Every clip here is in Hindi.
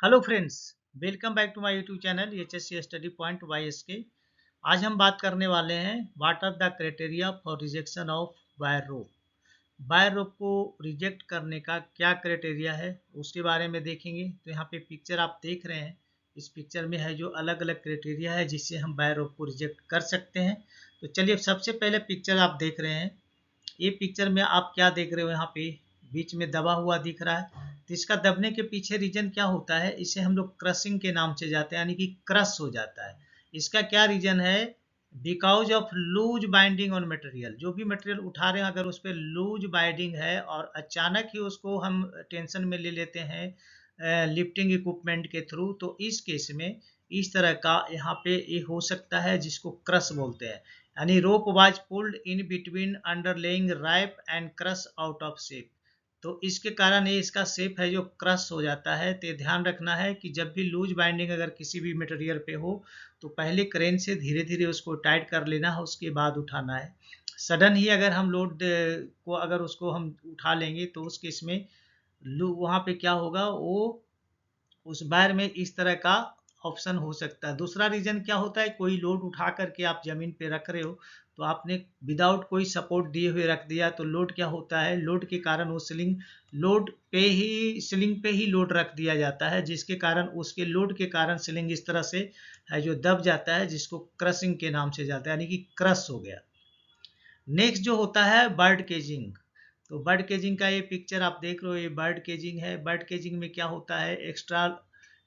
Hello friends, welcome back to my YouTube channel HSC study point YSK. आज हम बात करने वाले हैं what are the criteria for rejection of wire rope. Wire rope को रिजेक्ट करने का क्या क्राइटेरिया है उसके बारे में देखेंगे। तो यहाँ पे पिक्चर आप देख रहे हैं, इस पिक्चर में है जो अलग अलग क्राइटेरिया है जिससे हम वायर रोप को रिजेक्ट कर सकते हैं। तो चलिए, सबसे पहले पिक्चर आप देख रहे हैं, ये पिक्चर में आप क्या देख रहे हो, यहाँ पे बीच में दबा हुआ दिख रहा है। तो इसका दबने के पीछे रीजन क्या होता है, इसे हम लोग क्रशिंग के नाम से जाते हैं, यानी कि क्रश हो जाता है। इसका क्या रीजन है? Because of loose binding on material. जो भी मटेरियल उठा रहे हैं अगर उस पर लूज बाइंडिंग है और अचानक ही उसको हम टेंशन में ले लेते हैं लिफ्टिंग इक्विपमेंट के थ्रू, तो इस केस में इस तरह का यहाँ पे ये हो सकता है जिसको क्रश बोलते हैं। यानी rope was pulled in between underlying wrap and crush out of shape. तो इसके कारण ये इसका शेप है जो क्रश हो जाता है। तो ध्यान रखना है कि जब भी लूज बाइंडिंग अगर किसी भी मटेरियल पे हो तो पहले क्रेन से धीरे धीरे उसको टाइट कर लेना है, उसके बाद उठाना है। सडन ही अगर हम लोड को अगर उसको हम उठा लेंगे तो उस केस में वहाँ पे क्या होगा, वो उस बार में इस तरह का ऑप्शन हो सकता है। दूसरा रीजन क्या होता है, कोई लोड उठा करके आप जमीन पे रख रहे हो तो आपने विदाउट कोई सपोर्ट दिए हुए रख दिया, तो लोड क्या होता है, लोड के कारण वो सीलिंग पे ही लोड रख दिया जाता है, जिसके कारण उसके लोड के कारण सीलिंग इस तरह से है जो दब जाता है, जिसको क्रशिंग के नाम से जाता है, यानी कि क्रश हो गया। नेक्स्ट जो होता है बर्ड केजिंग। तो बर्ड केजिंग का ये पिक्चर आप देख रहे हो, ये बर्ड केजिंग है। बर्ड केजिंग में क्या होता है, एक्स्ट्रा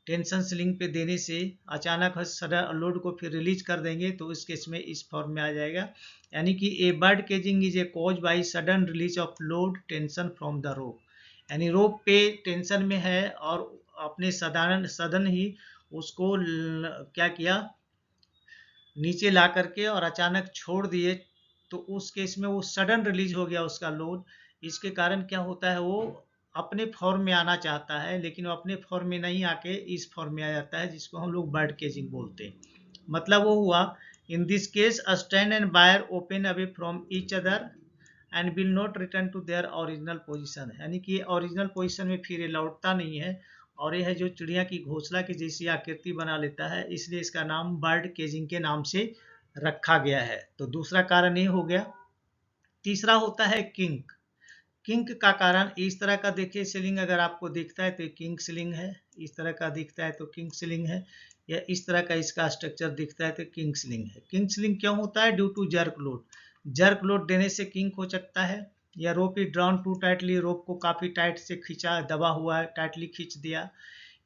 टेंशन स्लिंग पे देने से अचानक सडन लोड को फिर रिलीज कर देंगे तो इस केस में इस फॉर्म में आ जाएगा, यानी कि a bird caging is a cause by sudden release of load tension from the rope. यानी रोप पे टेंशन में है और अपने सडन ही उसको क्या किया, नीचे ला करके और अचानक छोड़ दिए, तो उस केस में वो सडन रिलीज हो गया उसका लोड। इसके कारण क्या होता है, वो अपने फॉर्म में आना चाहता है लेकिन वो अपने फॉर्म में नहीं आके इस फॉर्म में आ जाता है, जिसको हम लोग बर्ड केजिंग बोलते हैं। मतलब वो हुआ, in this case a strand and wire open away from each other and will not return to their original position. यानी कि ओरिजिनल पोजीशन में फिर ये लौटता नहीं है और यह है जो चिड़िया की घोंसला की जैसी आकृति बना लेता है, इसलिए इसका नाम बर्ड केजिंग के नाम से रखा गया है। तो दूसरा कारण ये हो गया। तीसरा होता है किंक। किंक का कारण इस तरह का, देखिए सीलिंग अगर आपको दिखता है तो किंक सीलिंग है, इस तरह का दिखता है तो किंक सीलिंग है, या इस तरह का इसका स्ट्रक्चर दिखता है तो किंक सीलिंग है। किंक सीलिंग क्यों होता है? Due to jerk load. Jerk load देने से किंक हो सकता है, या rope is drawn too tightly, rope को काफी टाइट से खींचा, दबा हुआ है, टाइटली खींच दिया।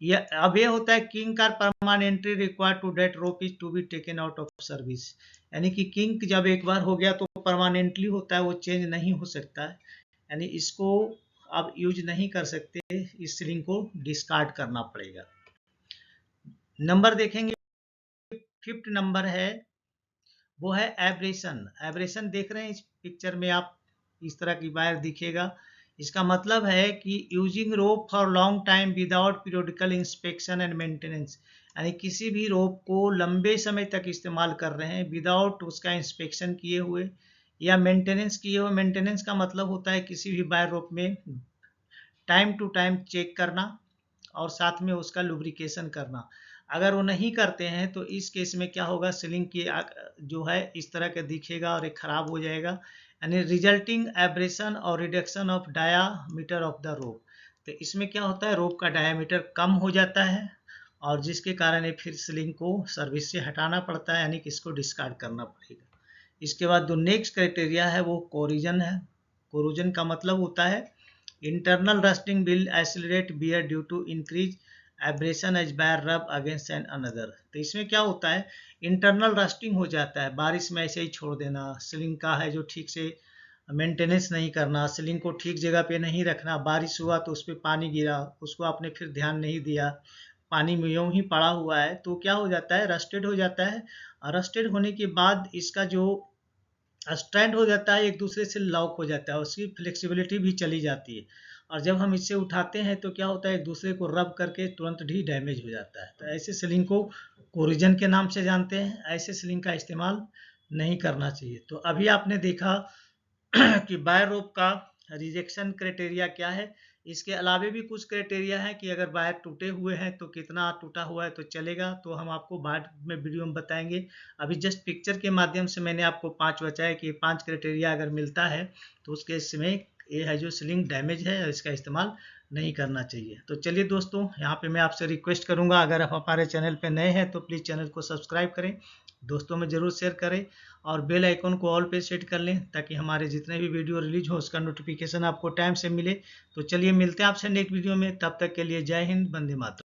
या अब ये होता है kink are permanently required to that rope is to be taken out of service. यानी कि किंक जब एक बार हो गया तो परमानेंटली होता है, वो चेंज नहीं हो सकता है, यानी इसको आप यूज नहीं कर सकते, इस सीलिंग को डिस्कार्ड करना पड़ेगा। नंबर देखेंगे, फिफ्थ नंबर है वो है एब्रेशन। एब्रेशन देख रहे हैं इस पिक्चर में आप, इस तरह की वायर दिखेगा। इसका मतलब है कि using rope for long time without periodical inspection and maintenance. यानी किसी भी रोप को लंबे समय तक इस्तेमाल कर रहे हैं विदाउट उसका इंस्पेक्शन किए हुए या मेंटेनेंस किए हुए। मेंटेनेंस का मतलब होता है किसी भी वायर रोप में टाइम टू टाइम चेक करना और साथ में उसका लुब्रिकेशन करना। अगर वो नहीं करते हैं तो इस केस में क्या होगा, सीलिंग की जो है इस तरह का दिखेगा और एक खराब हो जाएगा, यानी रिजल्टिंग एब्रेशन और reduction of diameter of the rope. तो इसमें क्या होता है, रोप का डायामीटर कम हो जाता है और जिसके कारण ये फिर सीलिंग को सर्विस से हटाना पड़ता है, यानी कि इसको डिस्कार्ड करना पड़ेगा। इसके बाद जो नेक्स्ट क्राइटेरिया है वो कोरिजन है। कोरोजन का मतलब होता है internal rusting will accelerate wear due to increase abrasion as wire rub against an another. तो इसमें क्या होता है, इंटरनल रस्टिंग हो जाता है, बारिश में ऐसे ही छोड़ देना, सीलिंग का है जो ठीक से मेंटेनेंस नहीं करना, सीलिंग को ठीक जगह पे नहीं रखना, बारिश हुआ तो उस पर पानी गिरा, उसको आपने फिर ध्यान नहीं दिया, पानी में यूं ही पड़ा हुआ है, तो क्या हो जाता है, रस्टेड हो जाता है। रस्टेड होने के बाद इसका जो स्ट्रैंड हो जाता है एक दूसरे से लॉक हो जाता है, उसकी फ्लेक्सिबिलिटी भी चली जाती है, और जब हम इससे उठाते हैं तो क्या होता है, एक दूसरे को रब करके तुरंत ही डैमेज हो जाता है। तो ऐसे सीलिंग को कोरिजन के नाम से जानते हैं, ऐसे सीलिंग का इस्तेमाल नहीं करना चाहिए। तो अभी आपने देखा कि बाय रोप का रिजेक्शन क्राइटेरिया क्या है। इसके अलावे भी कुछ क्राइटेरिया है कि अगर वायर टूटे हुए हैं तो कितना टूटा हुआ है तो चलेगा, तो हम आपको बाद में वीडियो में बताएंगे। अभी जस्ट पिक्चर के माध्यम से मैंने आपको 5 बताया कि 5 क्राइटेरिया अगर मिलता है तो उसके इसमें ये है जो सीलिंग डैमेज है, इसका इस्तेमाल नहीं करना चाहिए। तो चलिए दोस्तों, यहाँ पे मैं आपसे रिक्वेस्ट करूँगा, अगर आप हमारे चैनल पे नए हैं तो प्लीज़ चैनल को सब्सक्राइब करें, दोस्तों में ज़रूर शेयर करें और बेल आइकन को ऑल पे सेट कर लें ताकि हमारे जितने भी वीडियो रिलीज हो उसका नोटिफिकेशन आपको टाइम से मिले। तो चलिए मिलते हैं आपसे नेक्स्ट वीडियो में, तब तक के लिए जय हिंद, वंदे मातरम।